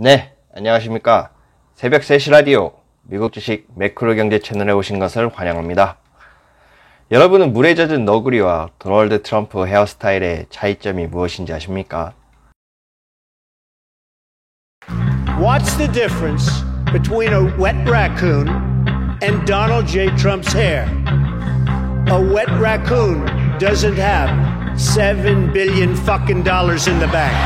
네, 안녕하십니까. 새벽 3시 라디오 미국 주식 매크로 경제 채널에 오신 것을 환영합니다. 여러분은 물에 젖은 너구리와 도널드 트럼프 헤어스타일의 차이점이 무엇인지 아십니까? What's the difference between a wet raccoon and Donald J. Trump's hair? A wet raccoon doesn't have $7 billion fucking dollars in the bank.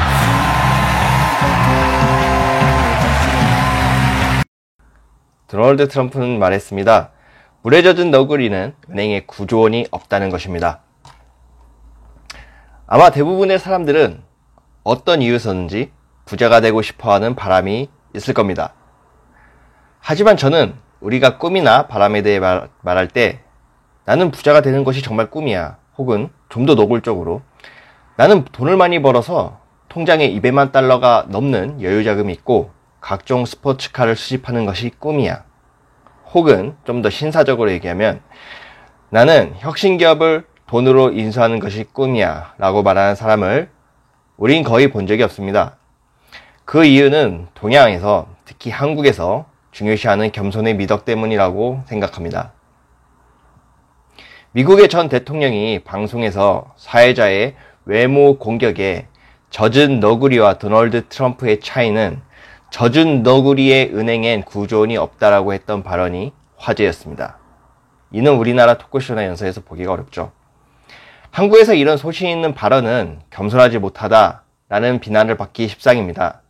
도널드 트럼프는 말했습니다. 물에 젖은 너구리는 은행에 9조 원이 없다는 것입니다. 아마 대부분의 사람들은 어떤 이유에서든지 부자가 되고 싶어하는 바람이 있을 겁니다. 하지만 저는 우리가 꿈이나 바람에 대해 말할 때 나는 부자가 되는 것이 정말 꿈이야, 혹은 좀 더 노골적으로 나는 돈을 많이 벌어서 통장에 200만 달러가 넘는 여유자금이 있고 각종 스포츠카를 수집하는 것이 꿈이야, 혹은 좀 더 신사적으로 얘기하면 나는 혁신기업을 돈으로 인수하는 것이 꿈이야 라고 말하는 사람을 우린 거의 본 적이 없습니다. 그 이유는 동양에서, 특히 한국에서 중요시하는 겸손의 미덕 때문이라고 생각합니다. 미국의 전 대통령이 방송에서 사회자의 외모 공격에 젖은 너구리와 도널드 트럼프의 차이는 젖은 너구리의 은행엔 9조 원이 없다라고 했던 발언이 화제였습니다. 이는 우리나라 토크쇼나 연설에서 보기가 어렵죠. 한국에서 이런 소신 있는 발언은 겸손하지 못하다라는 비난을 받기 십상입니다.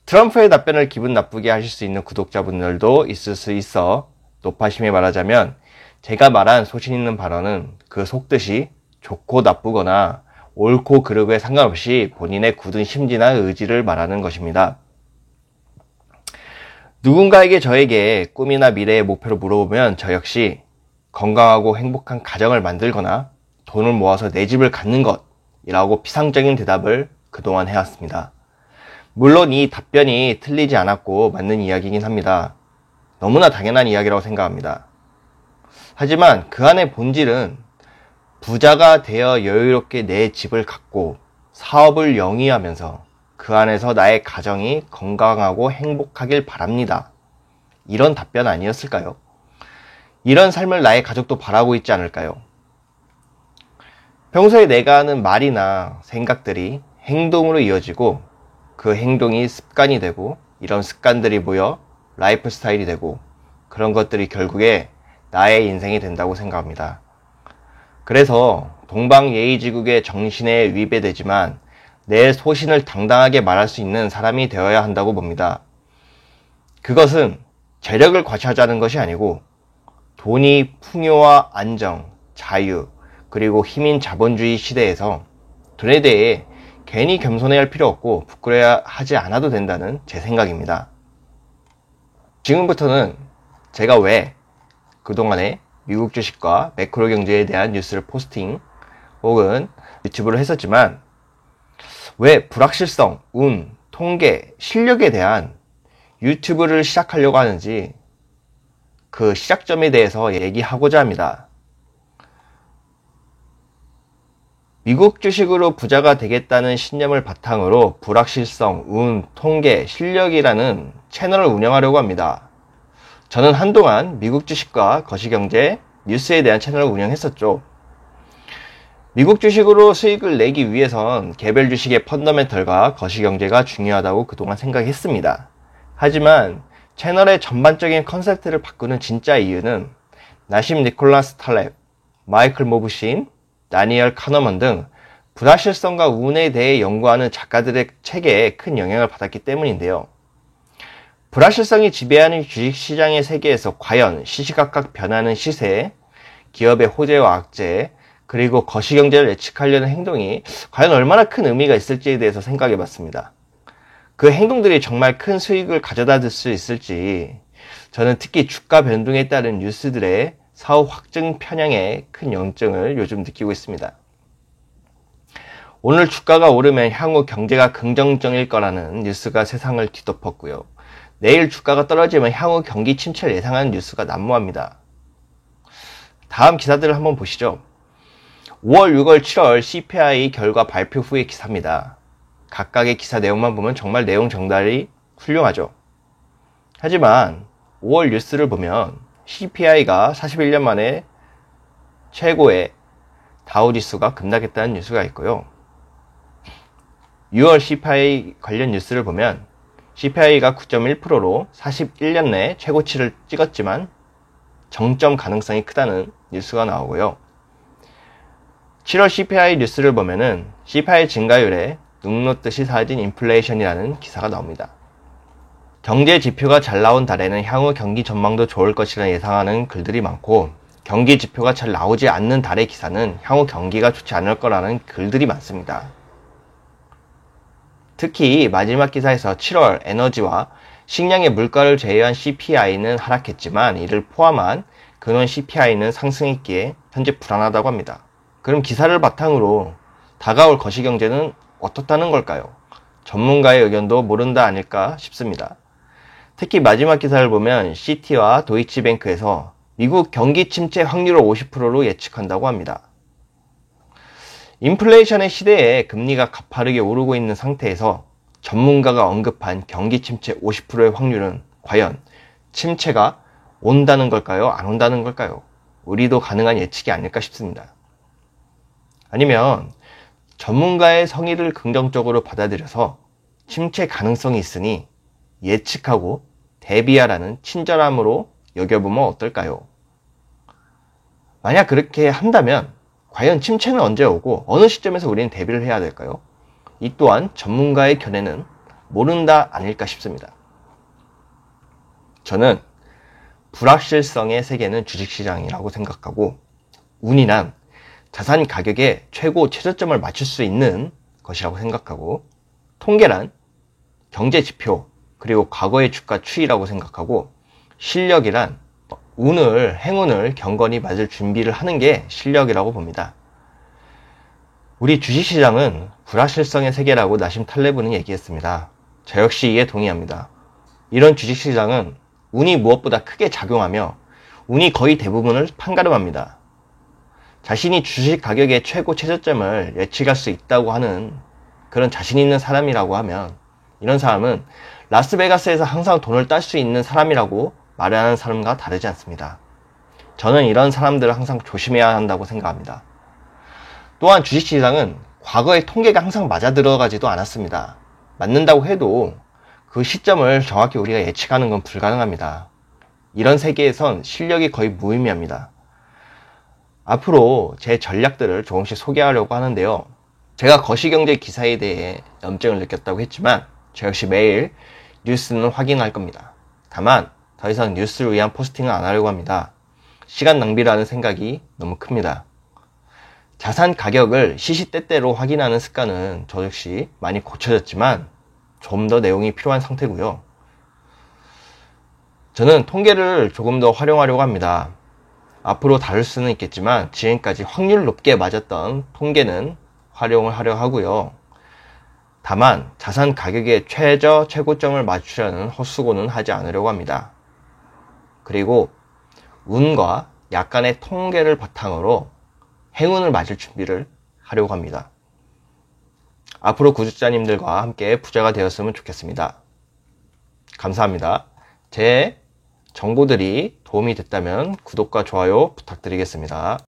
트럼프의 답변을 기분 나쁘게 하실 수 있는 구독자분들도 있을 수 있어 높아심에 말하자면 제가 말한 소신 있는 발언은 그 속뜻이 좋고 나쁘거나 옳고 그르고에 상관없이 본인의 굳은 심지나 의지를 말하는 것입니다. 누군가에게 저에게 꿈이나 미래의 목표를 물어보면 저 역시 건강하고 행복한 가정을 만들거나 돈을 모아서 내 집을 갖는 것이라고 피상적인 대답을 그동안 해왔습니다. 물론 이 답변이 틀리지 않았고 맞는 이야기이긴 합니다. 너무나 당연한 이야기라고 생각합니다. 하지만 그 안의 본질은 부자가 되어 여유롭게 내 집을 갖고 사업을 영위하면서 그 안에서 나의 가정이 건강하고 행복하길 바랍니다, 이런 답변 아니었을까요? 이런 삶을 나의 가족도 바라고 있지 않을까요? 평소에 내가 하는 말이나 생각들이 행동으로 이어지고 그 행동이 습관이 되고 이런 습관들이 모여 라이프 스타일이 되고 그런 것들이 결국에 나의 인생이 된다고 생각합니다. 그래서 동방예의지국의 정신에 위배되지만 내 소신을 당당하게 말할 수 있는 사람이 되어야 한다고 봅니다. 그것은 재력을 과시하자는 것이 아니고 돈이 풍요와 안정, 자유, 그리고 힘인 자본주의 시대에서 돈에 대해 괜히 겸손해야 할 필요 없고 부끄러워야 하지 않아도 된다는 제 생각입니다. 지금부터는 제가 왜 그동안에 미국 주식과 매크로 경제에 대한 뉴스를 포스팅 혹은 유튜브를 했었지만 왜 불확실성, 운, 통계, 실력에 대한 유튜브를 시작하려고 하는지 그 시작점에 대해서 얘기하고자 합니다. 미국 주식으로 부자가 되겠다는 신념을 바탕으로 불확실성, 운, 통계, 실력이라는 채널을 운영하려고 합니다. 저는 한동안 미국 주식과 거시경제, 뉴스에 대한 채널을 운영했었죠. 미국 주식으로 수익을 내기 위해선 개별 주식의 펀더멘털과 거시경제가 중요하다고 그동안 생각했습니다. 하지만 채널의 전반적인 컨셉트를 바꾸는 진짜 이유는 나심 니콜라스 탈렙, 마이클 모브신, 다니엘 카너먼 등 불확실성과 운에 대해 연구하는 작가들의 책에 큰 영향을 받았기 때문인데요. 불확실성이 지배하는 주식시장의 세계에서 과연 시시각각 변하는 시세, 기업의 호재와 악재, 그리고 거시경제를 예측하려는 행동이 과연 얼마나 큰 의미가 있을지에 대해서 생각해 봤습니다. 그 행동들이 정말 큰 수익을 가져다 줄 수 있을지, 저는 특히 주가 변동에 따른 뉴스들의 사후 확증 편향에 큰 염증을 요즘 느끼고 있습니다. 오늘 주가가 오르면 향후 경제가 긍정적일 거라는 뉴스가 세상을 뒤덮었고요. 내일 주가가 떨어지면 향후 경기 침체를 예상하는 뉴스가 난무합니다. 다음 기사들을 한번 보시죠. 5월, 6월, 7월 CPI 결과 발표 후의 기사입니다. 각각의 기사 내용만 보면 정말 내용 정달이 훌륭하죠. 하지만 5월 뉴스를 보면 CPI가 41년 만에 최고의 다우지수가 급락했다는 뉴스가 있고요. 6월 CPI 관련 뉴스를 보면 CPI가 9.1%로 41년 내 최고치를 찍었지만 정점 가능성이 크다는 뉴스가 나오고요. 7월 CPI 뉴스를 보면은 CPI 증가율에 눈 녹듯이 사라진 인플레이션이라는 기사가 나옵니다. 경제 지표가 잘 나온 달에는 향후 경기 전망도 좋을 것이라 예상하는 글들이 많고, 경기 지표가 잘 나오지 않는 달의 기사는 향후 경기가 좋지 않을 거라는 글들이 많습니다. 특히 마지막 기사에서 7월 에너지와 식량의 물가를 제외한 CPI는 하락했지만 이를 포함한 근원 CPI는 상승했기에 현재 불안하다고 합니다. 그럼 기사를 바탕으로 다가올 거시경제는 어떻다는 걸까요? 전문가의 의견도 모른다 아닐까 싶습니다. 특히 마지막 기사를 보면 시티와 도이치뱅크에서 미국 경기 침체 확률을 50%로 예측한다고 합니다. 인플레이션의 시대에 금리가 가파르게 오르고 있는 상태에서 전문가가 언급한 경기 침체 50%의 확률은 과연 침체가 온다는 걸까요? 안 온다는 걸까요? 우리도 가능한 예측이 아닐까 싶습니다. 아니면 전문가의 성의를 긍정적으로 받아들여서 침체 가능성이 있으니 예측하고 대비하라는 친절함으로 여겨보면 어떨까요? 만약 그렇게 한다면 과연 침체는 언제 오고 어느 시점에서 우리는 대비를 해야 될까요? 이 또한 전문가의 견해는 모른다 아닐까 싶습니다. 저는 불확실성의 세계는 주식시장이라고 생각하고, 운이란 자산 가격의 최고 최저점을 맞출 수 있는 것이라고 생각하고, 통계란 경제 지표 그리고 과거의 주가 추이라고 생각하고, 실력이란 행운을 경건히 맞을 준비를 하는 게 실력이라고 봅니다. 우리 주식시장은 불확실성의 세계라고 나심 탈레브는 얘기했습니다. 저 역시 이에 동의합니다. 이런 주식시장은 운이 무엇보다 크게 작용하며 운이 거의 대부분을 판가름합니다. 자신이 주식 가격의 최고 최저점을 예측할 수 있다고 하는 그런 자신 있는 사람이라고 하면, 이런 사람은 라스베가스에서 항상 돈을 딸 수 있는 사람이라고 말하는 사람과 다르지 않습니다. 저는 이런 사람들을 항상 조심해야 한다고 생각합니다. 또한 주식시장은 과거의 통계가 항상 맞아 들어가지도 않았습니다. 맞는다고 해도 그 시점을 정확히 우리가 예측하는 건 불가능합니다. 이런 세계에선 실력이 거의 무의미합니다. 앞으로 제 전략들을 조금씩 소개하려고 하는데요. 제가 거시경제 기사에 대해 염증을 느꼈다고 했지만 저 역시 매일 뉴스는 확인할 겁니다. 다만 더 이상 뉴스를 위한 포스팅은 안 하려고 합니다. 시간 낭비라는 생각이 너무 큽니다. 자산 가격을 시시때때로 확인하는 습관은 저 역시 많이 고쳐졌지만 좀 더 내용이 필요한 상태고요. 저는 통계를 조금 더 활용하려고 합니다. 앞으로 다룰 수는 있겠지만 지금까지 확률 높게 맞았던 통계는 활용을 하려 하고요. 다만 자산 가격의 최고점을 맞추려는 헛수고는 하지 않으려고 합니다. 그리고 운과 약간의 통계를 바탕으로 행운을 맞을 준비를 하려고 합니다. 앞으로 구독자님들과 함께 부자가 되었으면 좋겠습니다. 감사합니다. 제 정보들이 도움이 됐다면 구독과 좋아요 부탁드리겠습니다.